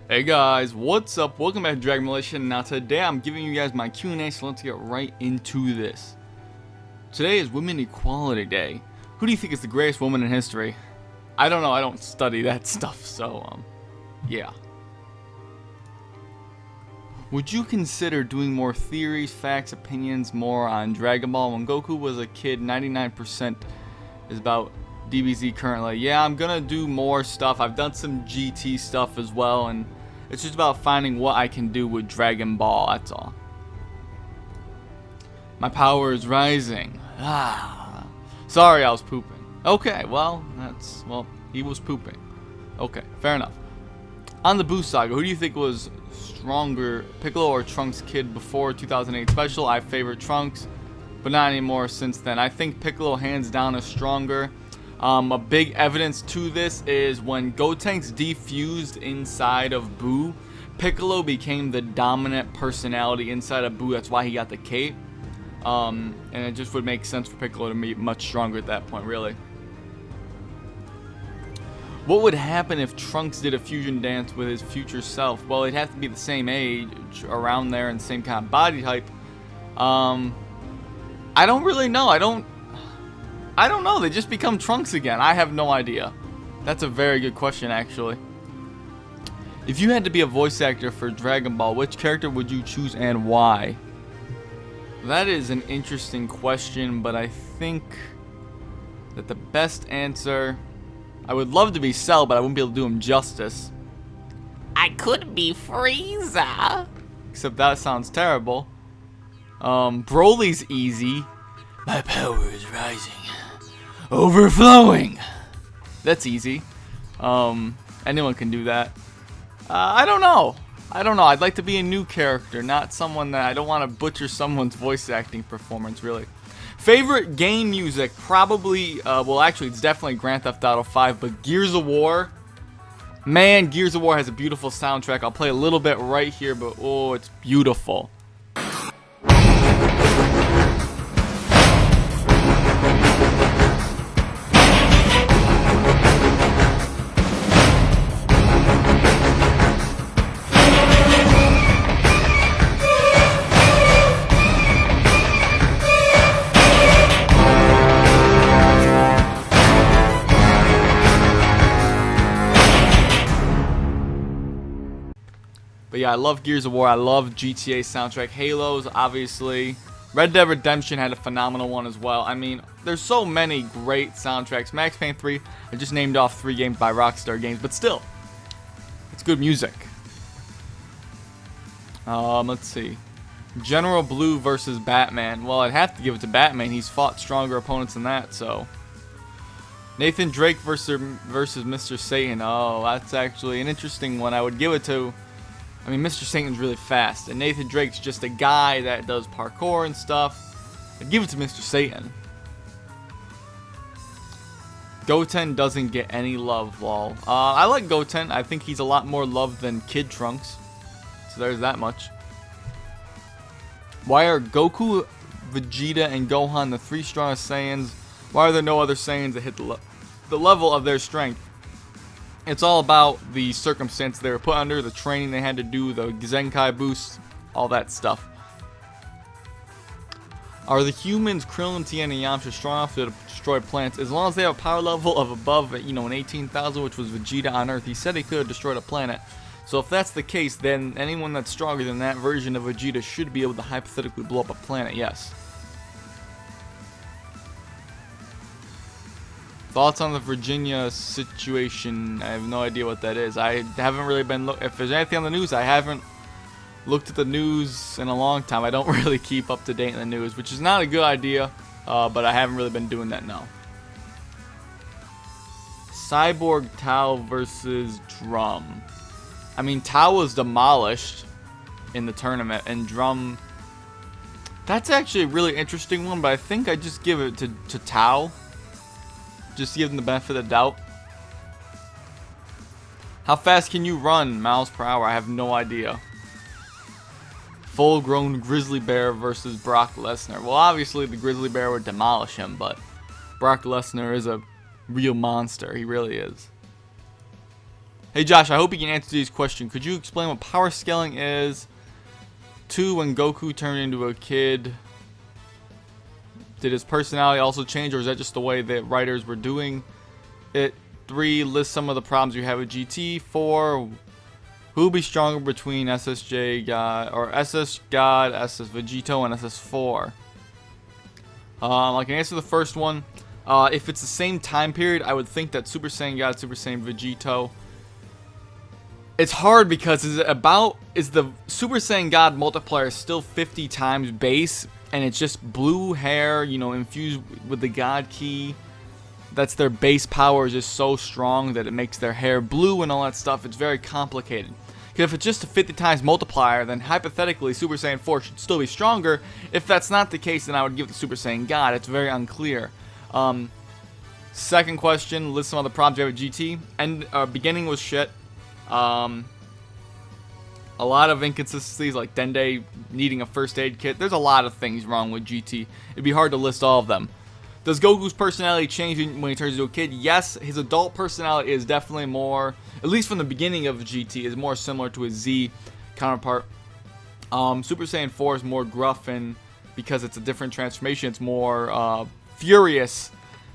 Hey guys, what's up? Welcome back to Dragon Militia. Now today I'm giving you guys my Q&A, so let's get right into this. Today is Women Equality Day. Who do you think is the greatest woman in history? I don't know, I don't study that stuff, so yeah. Would you consider doing more theories, facts, opinions, more on Dragon Ball? When Goku was a kid, 99% is about DBZ currently. Yeah, I'm gonna do more stuff. I've done some GT stuff as well, and it's just about finding what I can do with Dragon Ball, that's all. My power is rising. Sorry, I was pooping. Okay, well, he was pooping. Okay, fair enough. On the Buu Saga, who do you think was stronger, Piccolo or Trunks Kid before 2008 special? I favor Trunks, but not anymore since then. I think Piccolo hands down is stronger. A big evidence to this is when Gotenks defused inside of Buu, Piccolo became the dominant personality inside of Buu. That's why he got the cape. And it just would make sense for Piccolo to be much stronger at that point, really. What would happen if Trunks did a fusion dance with his future self? Well, it'd have to be the same age, around there, and same kind of body type. I don't really know. I don't know. They just become Trunks again. I have no idea. That's a very good question, actually. If you had to be a voice actor for Dragon Ball, which character would you choose and why? That is an interesting question, but I think that the best answer... I would love to be Cell, but I wouldn't be able to do him justice. I could be Frieza. Except that sounds terrible. Broly's easy. My power is rising. Overflowing. That's easy. Anyone can do that. I don't know. I'd like to be a new character, not someone that... I don't want to butcher someone's voice acting performance, really. Favorite game music? Probably, well, actually, it's definitely Grand Theft Auto 5, but Gears of War. Man, Gears of War has a beautiful soundtrack. I'll play a little bit right here, but oh, it's beautiful. But yeah, I love Gears of War. I love GTA soundtrack. Halo's, obviously. Red Dead Redemption had a phenomenal one as well. I mean, there's so many great soundtracks. Max Payne 3, I just named off 3 games by Rockstar Games, but still, it's good music. Let's see. General Blue versus Batman. Well, I'd have to give it to Batman. He's fought stronger opponents than that, so. Nathan Drake versus Mr. Satan. Oh, that's actually an interesting one. I would give it to... I mean, Mr. Satan's really fast, and Nathan Drake's just a guy that does parkour and stuff. I'd give it to Mr. Satan. Goten doesn't get any love, lol. I like Goten. I think he's a lot more loved than Kid Trunks. So there's that much. Why are Goku, Vegeta, and Gohan the 3 strongest Saiyans? Why are there no other Saiyans that hit the level of their strength? It's all about the circumstance they were put under, the training they had to do, the Zenkai boosts, all that stuff. Are the humans, Krillin, Tien, and Yamcha strong enough to destroy planets? As long as they have a power level of above, an 18,000, which was Vegeta on Earth, he said he could have destroyed a planet. So if that's the case, then anyone that's stronger than that version of Vegeta should be able to hypothetically blow up a planet, yes. Thoughts on the Virginia situation? I have no idea what that is. I haven't really been if there's anything on the news, I haven't looked at the news in a long time. I don't really keep up to date in the news, which is not a good idea, but I haven't really been doing that now. Cyborg Tao versus Drum. I mean, Tao was demolished in the tournament, and Drum... That's actually a really interesting one, but I think I just give it to Tao. Just to give them the benefit of the doubt. How fast can you run miles per hour? I have no idea. Full-grown grizzly bear versus Brock Lesnar. Well, obviously the grizzly bear would demolish him, but Brock Lesnar is a real monster. He really is. Hey Josh, I hope you can answer these questions. Could you explain what power scaling is? 2, when Goku turned into a kid, did his personality also change, or is that just the way that writers were doing it? 3, list some of the problems you have with GT. 4, who will be stronger between SSJ God or SS God, SS Vegito, and SS4? I can answer the first one. If it's the same time period, I would think that Super Saiyan God, Super Saiyan Vegito. It's hard because is the Super Saiyan God multiplier still 50 times base, and it's just blue hair, you know, infused with the God Ki. That's their base power is just so strong that it makes their hair blue and all that stuff. It's very complicated. Because if it's just a 50 times multiplier, then hypothetically Super Saiyan 4 should still be stronger. If that's not the case, then I would give it to Super Saiyan God. It's very unclear. Second question, list some of the problems you have with GT. And beginning was shit. A lot of inconsistencies, like Dende needing a first aid kit. There's a lot of things wrong with GT. It'd be hard to list all of them. Does Goku's personality change when he turns into a kid? Yes, his adult personality is definitely more, at least from the beginning of GT, is more similar to his Z counterpart. Super Saiyan 4 is more gruff, and because it's a different transformation, it's more furious.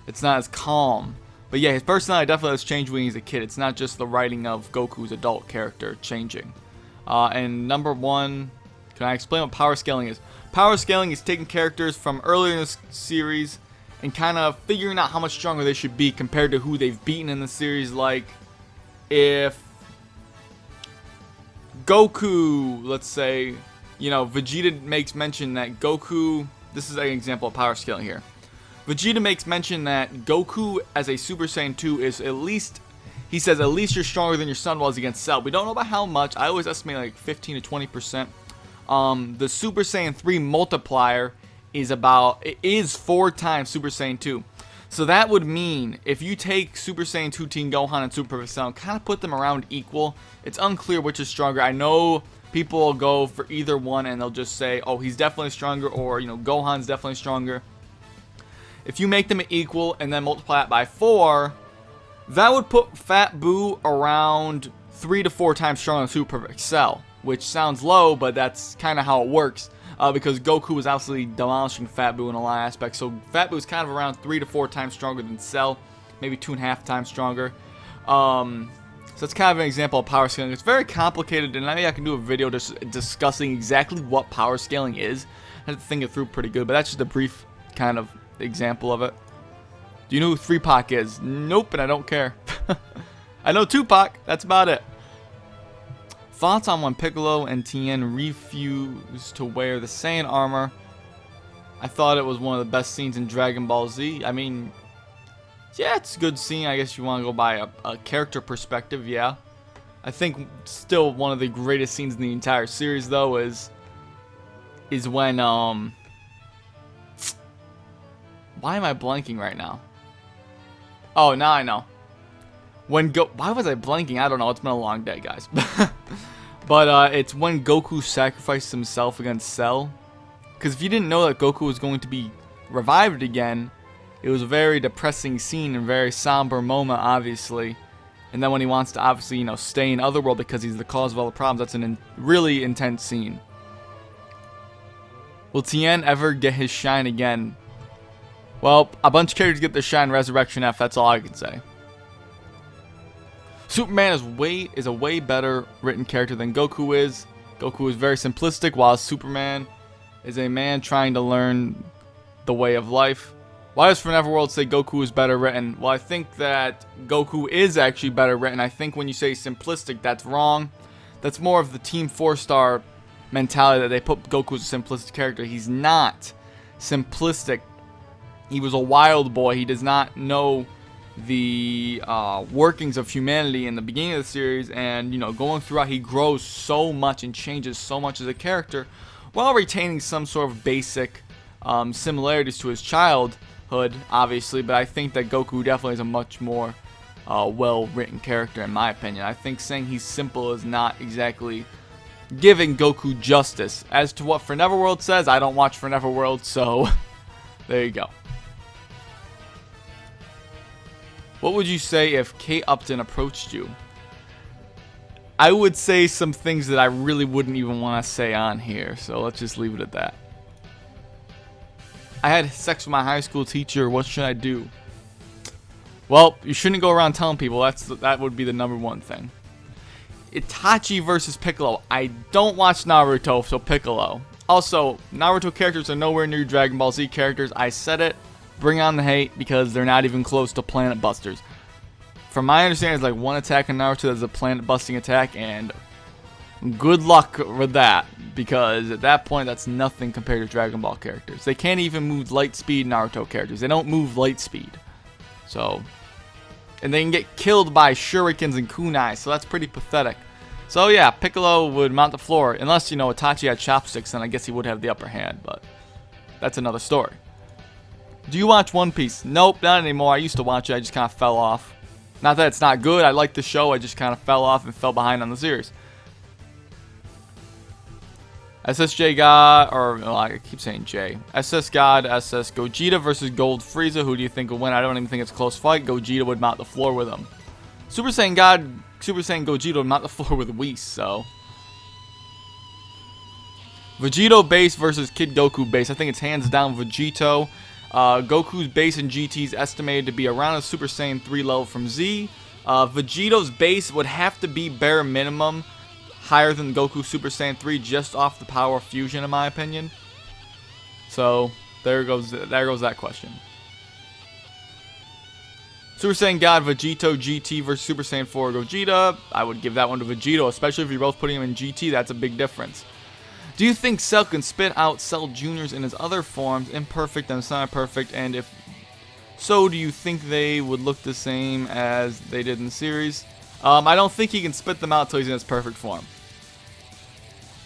It's not as calm. But yeah, his personality definitely has changed when he's a kid. It's not just the writing of Goku's adult character changing. And number 1, can I explain what power scaling is? Power scaling is taking characters from earlier in the series and kind of figuring out how much stronger they should be compared to who they've beaten in the series. Like, if Goku, let's say, you know, Vegeta makes mention that Goku, this is an example of power scaling here. Vegeta makes mention that Goku as a Super Saiyan 2 is at least, he says, at least you're stronger than your son was against Cell. We don't know about how much. I always estimate like 15 to 20%. The Super Saiyan 3 multiplier is 4 times Super Saiyan 2. So that would mean if you take Super Saiyan 2 Teen Gohan and Super Perfect Cell, kind of put them around equal. It's unclear which is stronger. I know people will go for either one and they'll just say, oh, he's definitely stronger, or, you know, Gohan's definitely stronger. If you make them equal and then multiply it by 4, that would put Fat Boo around 3 to 4 times stronger than Super Perfect Cell, which sounds low, but that's kind of how it works. Because Goku was absolutely demolishing Fat Boo in a lot of aspects. So Fat Boo is kind of around 3 to 4 times stronger than Cell, maybe 2.5 times stronger. So that's kind of an example of power scaling. It's very complicated, and maybe I can do a video just discussing exactly what power scaling is. I had to think it through pretty good, but that's just a brief kind of example of it. Do you know who 3-Pac is? Nope, and I don't care. I know 2-Pac. That's about it. Thoughts on when Piccolo and Tien refused to wear the Saiyan armor? I thought it was one of the best scenes in Dragon Ball Z. I mean, yeah, it's a good scene. I guess you want to go by a character perspective, yeah. I think still one of the greatest scenes in the entire series, though, is when, why am I blanking right now? Oh, now I know. Why was I blanking? I don't know. It's been a long day, guys. But it's when Goku sacrificed himself against Cell. Because if you didn't know that Goku was going to be revived again, it was a very depressing scene and very somber moment, obviously. And then when he wants to, obviously, you know, stay in Otherworld because he's the cause of all the problems, that's a really intense scene. Will Tien ever get his shine again? Well, a bunch of characters get their shine Resurrection F, that's all I can say. Superman is a way better written character than Goku is. Goku is very simplistic, while Superman is a man trying to learn the way of life. Why does Foreverworld say Goku is better written? Well, I think that Goku is actually better written. I think when you say simplistic, that's wrong. That's more of the Team 4-star mentality that they put Goku as a simplistic character. He's not simplistic. He was a wild boy. He does not know the workings of humanity in the beginning of the series, and, you know, going throughout, he grows so much and changes so much as a character while retaining some sort of basic similarities to his childhood, obviously. But I think that Goku definitely is a much more well-written character, in my opinion. I think saying he's simple is not exactly giving Goku justice. As to what Foreverworld says, I don't watch Foreverworld, so there you go. What would you say if Kate Upton approached you? I would say some things that I really wouldn't even want to say on here, so let's just leave it at that. I had sex with my high school teacher. What should I do? Well, you shouldn't go around telling people. That would be the #1 thing. Itachi versus Piccolo. I don't watch Naruto, so Piccolo. Also, Naruto characters are nowhere near Dragon Ball Z characters. I said it. Bring on the hate because they're not even close to Planet Busters. From my understanding, it's like one attack in Naruto that's a planet busting attack, and good luck with that, because at that point that's nothing compared to Dragon Ball characters. They can't even move light speed Naruto characters. They don't move light speed. So, and they can get killed by shurikens and kunai, so that's pretty pathetic. So yeah, Piccolo would mount the floor, unless, you know, Itachi had chopsticks, then I guess he would have the upper hand, but that's another story. Do you watch One Piece? Nope, not anymore. I used to watch it, I just kind of fell off. Not that it's not good, I like the show, I just kind of fell off and fell behind on the series. SSJ God, or well, I keep saying J. SS God, SS Gogeta versus Gold Frieza. Who do you think will win? I don't even think it's a close fight. Gogeta would mount the floor with him. Super Saiyan God, Super Saiyan Gogeta would mount the floor with Whis, so. Vegito base versus Kid Goku base. I think it's hands down Vegito. Goku's base in GT is estimated to be around a Super Saiyan 3 level from Z. Vegito's base would have to be bare minimum higher than Goku Super Saiyan 3 just off the power of fusion, in my opinion. So there goes that question. Super Saiyan God Vegito GT versus Super Saiyan 4 Gogeta. I would give that one to Vegito, especially if you're both putting him in GT. That's a big difference. Do you think Cell can spit out Cell Juniors in his other forms, imperfect and semi-perfect? And if so, do you think they would look the same as they did in the series? I don't think he can spit them out until he's in his perfect form.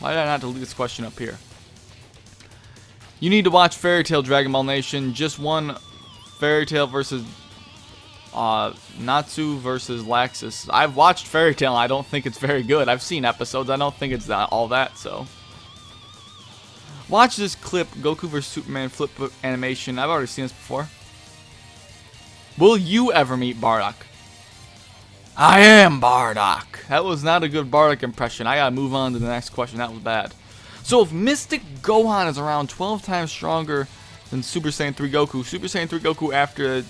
Why did I not delete this question up here? You need to watch Fairy Tail Dragon Ball Nation. Just one Fairy Tail versus Natsu versus Laxus. I've watched Fairy Tail. I don't think it's very good. I've seen episodes. I don't think it's all that, so. Watch this clip, Goku vs. Superman flipbook animation. I've already seen this before. Will you ever meet Bardock? I am Bardock. That was not a good Bardock impression. I gotta move on to the next question. That was bad. So if Mystic Gohan is around 12 times stronger than Super Saiyan 3 Goku, Super Saiyan 3 Goku after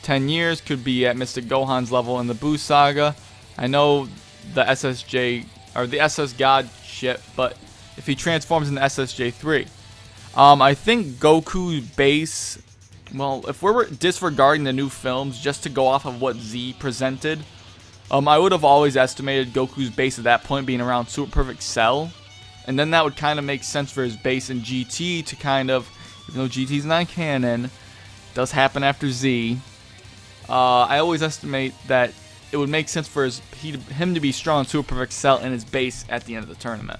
10 years could be at Mystic Gohan's level in the Buu Saga. I know the SSJ, or the SS God shit, but if he transforms into SSJ3. I think Goku's base, well, if we're disregarding the new films just to go off of what Z presented, I would have always estimated Goku's base at that point being around Super Perfect Cell. And then that would kind of make sense for his base in GT to kind of, even though GT's not canon, does happen after Z. I always estimate that it would make sense for him to be strong in Super Perfect Cell in his base at the end of the tournament.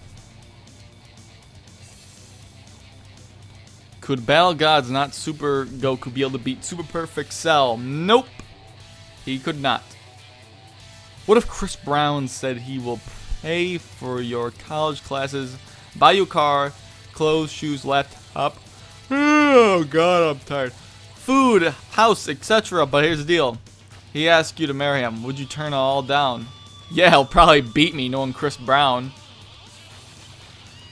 Could Battle Gods, not Super Goku, be able to beat Super Perfect Cell? Nope. He could not. What if Chris Brown said he will pay for your college classes, buy you a car, clothes, shoes, laptop? Oh God, I'm tired. Food, house, etc. But here's the deal. He asked you to marry him. Would you turn it all down? Yeah, he'll probably beat me knowing Chris Brown.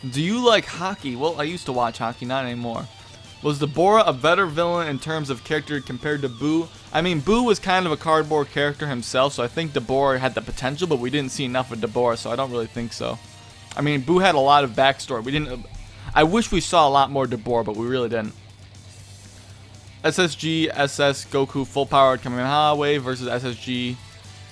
Do you like hockey? Well, I used to watch hockey, not anymore. Was Dabura a better villain in terms of character compared to Buu? I mean, Buu was kind of a cardboard character himself, so I think Dabura had the potential, but we didn't see enough of Dabura, so I don't really think so. I mean, Buu had a lot of backstory. I wish we saw a lot more Dabura, but we really didn't. SSG, SS, Goku, full-powered Kamehameha Wave versus SSG,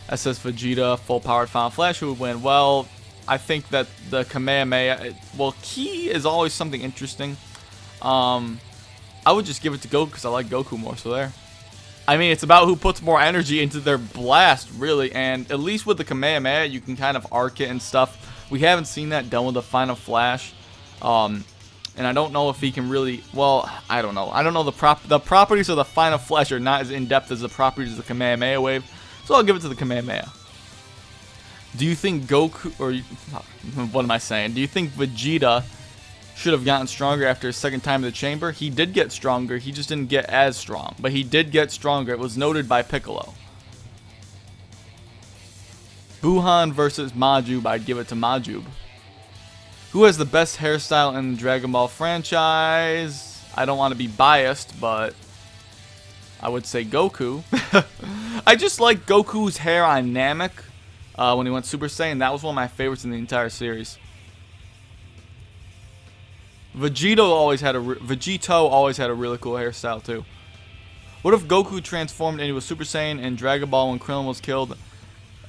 SS Vegeta, full-powered Final Flash. Who would win? Well, I think that the Kamehameha, well, Ki is always something interesting. I would just give it to Goku because I like Goku more, so there. I mean, it's about who puts more energy into their blast, really, and at least with the Kamehameha, you can kind of arc it and stuff. We haven't seen that done with the Final Flash, and I don't know if he can really, well, I don't know. I don't know the properties of the Final Flash are not as in-depth as the properties of the Kamehameha Wave, so I'll give it to the Kamehameha. Do you think Goku, or what am I saying? Do you think Vegeta should have gotten stronger after his second time in the chamber? He did get stronger, he just didn't get as strong, but he did get stronger. It was noted by Piccolo. Buhan versus Majub. I'd give it to Majub. Who has the best hairstyle in the Dragon Ball franchise? I don't want to be biased, but I would say Goku. I just like Goku's hair on Namek when he went Super Saiyan. That was one of my favorites in the entire series. Vegito always had a really cool hairstyle too. What if Goku transformed into a Super Saiyan in Dragon Ball when Krillin was killed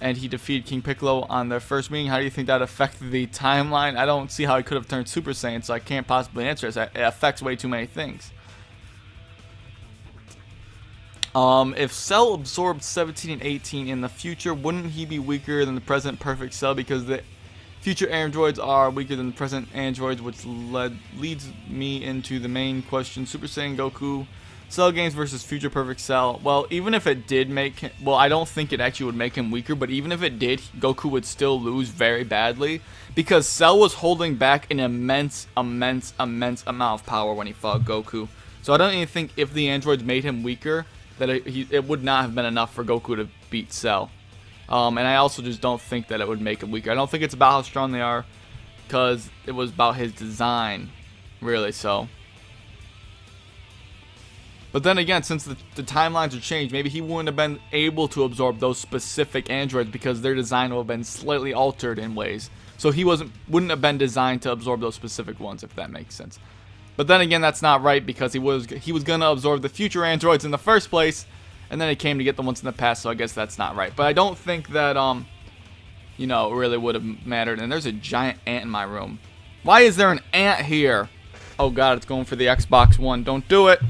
and he defeated King Piccolo on their first meeting? How do you think that affected the timeline? I don't see how he could have turned Super Saiyan, so I can't possibly answer this. It affects way too many things. If Cell absorbed 17 and 18 in the future, wouldn't he be weaker than the present perfect Cell because the future androids are weaker than the present androids, which leads me into the main question. Super Saiyan Goku Cell games versus future perfect Cell. Well, even if it did make him, well, I don't think it actually would make him weaker, but even if it did, Goku would still lose very badly because Cell was holding back an immense amount of power when he fought Goku. So I don't even think if the androids made him weaker that it would not have been enough for Goku to beat Cell. And I also just don't think that it would make him weaker. I don't think it's about how strong they are, because it was about his design, really, so. But then again, since the timelines are changed, maybe he wouldn't have been able to absorb those specific androids because their design would have been slightly altered in ways. So he wouldn't have been designed to absorb those specific ones, if that makes sense. But then again, that's not right because he was going to absorb the future androids in the first place, and then he came to get the ones in the past, so I guess that's not right. But I don't think that, you know, it really would have mattered. And there's a giant ant in my room. Why is there an ant here? Oh god, it's going for the Xbox One. Don't do it.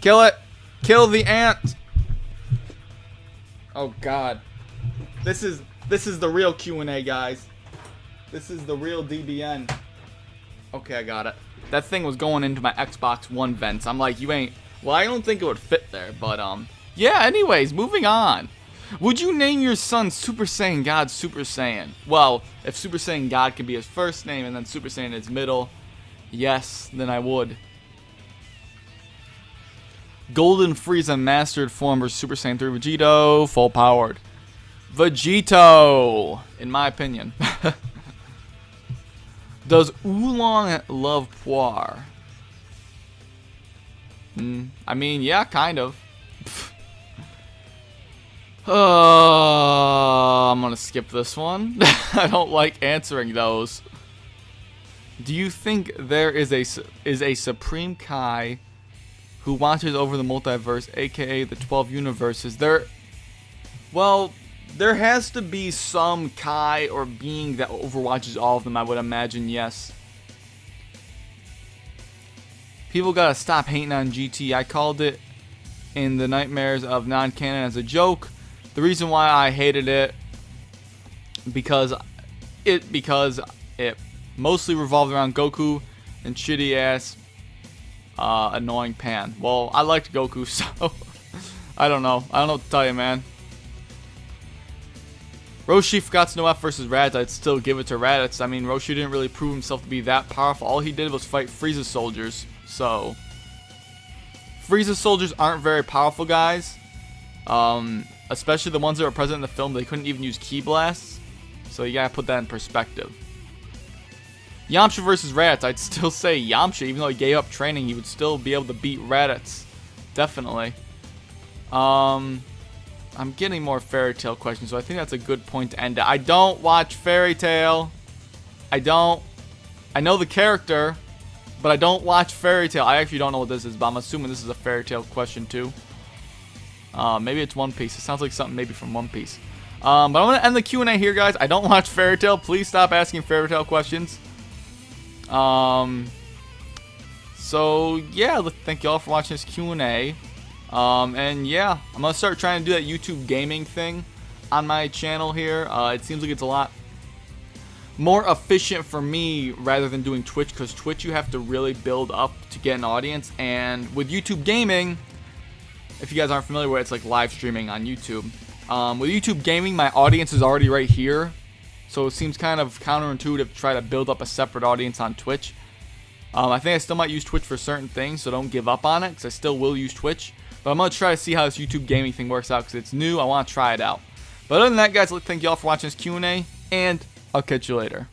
Kill it. Kill the ant. Oh god. This is the real Q&A, guys. This is the real DBN. Okay, I got it. That thing was going into my Xbox One vents. I'm like, you ain't... Well, I don't think it would fit there, but, yeah, anyways, moving on. Would you name your son Super Saiyan God Super Saiyan? Well, if Super Saiyan God could be his first name and then Super Saiyan his middle, yes, then I would. Golden Frieza Mastered Form versus Super Saiyan 3 Vegito, full powered. Vegito, in my opinion. Does Oolong love Puar? I mean, yeah, kind of. I'm gonna skip this one. I don't like answering those. Do you think there is a Supreme Kai who watches over the multiverse, aka the 12 universes? Well, there has to be some Kai or being that overwatches all of them, I would imagine, yes. People gotta stop hating on GT. I called it in the Nightmares of Non-Canon as a joke. The reason why I hated it because it mostly revolved around Goku and shitty ass annoying Pan. Well, I liked Goku, so I don't know what to tell you, man. Roshi forgot to know F versus Raditz. I'd still give it to Raditz. I mean, Roshi didn't really prove himself to be that powerful. All he did was fight Frieza soldiers. So, Frieza soldiers aren't very powerful, guys. Especially the ones that were present in the film. They couldn't even use Ki Blasts. So you gotta put that in perspective. Yamcha versus Raditz. I'd still say Yamcha. Even though he gave up training, he would still be able to beat Raditz. Definitely. I'm getting more Fairy Tail questions, so I think that's a good point to end it. I don't watch Fairy Tail. I know the character, but I don't watch Fairy Tail. I actually don't know what this is, but I'm assuming this is a Fairy Tail question too. Maybe it's One Piece. It sounds like something maybe from One Piece. But I'm going to end the Q&A here, guys. I don't watch Fairy Tail. Please stop asking Fairy Tail questions. So, yeah, thank you all for watching this Q&A. And yeah, I'm going to start trying to do that YouTube gaming thing on my channel here. It seems like it's a lot more efficient for me rather than doing Twitch, because Twitch you have to really build up to get an audience, and with YouTube gaming, if you guys aren't familiar with it, it's like live streaming on YouTube. With YouTube gaming, my audience is already right here, so it seems kind of counterintuitive to try to build up a separate audience on Twitch. I think I still might use Twitch for certain things, so don't give up on it, because I still will use Twitch. But I'm going to try to see how this YouTube gaming thing works out, because it's new. I want to try it out. But other than that, guys, I'd like to thank you all for watching this Q&A, and I'll catch you later.